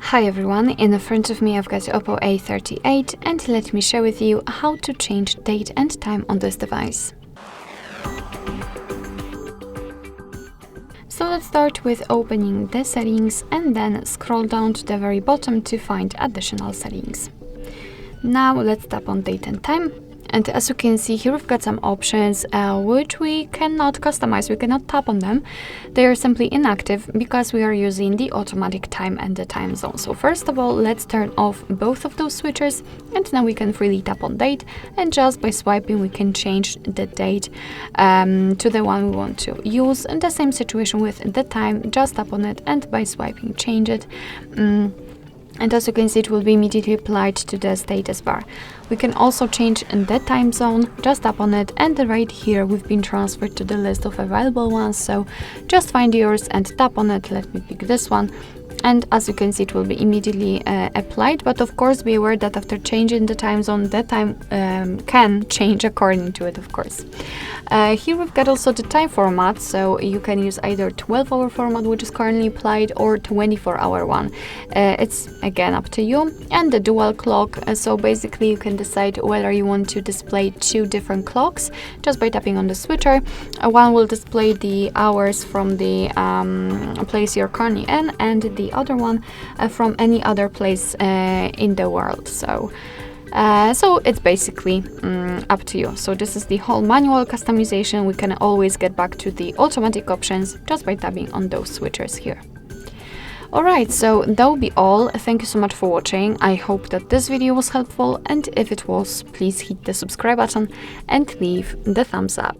Hi everyone, in front of me I've got OPPO A38 and let me share with you how to change date and time on this device. So let's start with opening the settings and then scroll down to the very bottom to find additional settings. Now let's tap on date and time. And as you can see here, we've got some options which we cannot customize, we cannot tap on them. They are simply inactive because we are using the automatic time and the time zone. So first of all, let's turn off both of those switches, and now we can freely tap on date, and just by swiping we can change the date to the one we want to use. In the same situation with the time, just tap on it and by swiping change it. And as you can see, it will be immediately applied to the status bar. We can also change the time zone, just tap on it, and right here we've been transferred to the list of available ones. So just find yours and tap on it. Let me pick this one. And as you can see, it will be immediately applied, but of course be aware that after changing the time zone, the time can change according to it, of course. Here we've got also the time format, so you can use either 12-hour format, which is currently applied, or 24-hour one. It's again up to you. And the dual clock, so basically you can decide whether you want to display two different clocks just by tapping on the switcher. One will display the hours from the place you're currently in, and the other one from any other place in the world. So it's basically up to you. So this is the whole manual customization. We can always get back to the automatic options just by tapping on those switchers here. Alright, so that will be all. Thank you so much for watching. I hope that this video was helpful, and if it was, please hit the subscribe button and leave the thumbs up.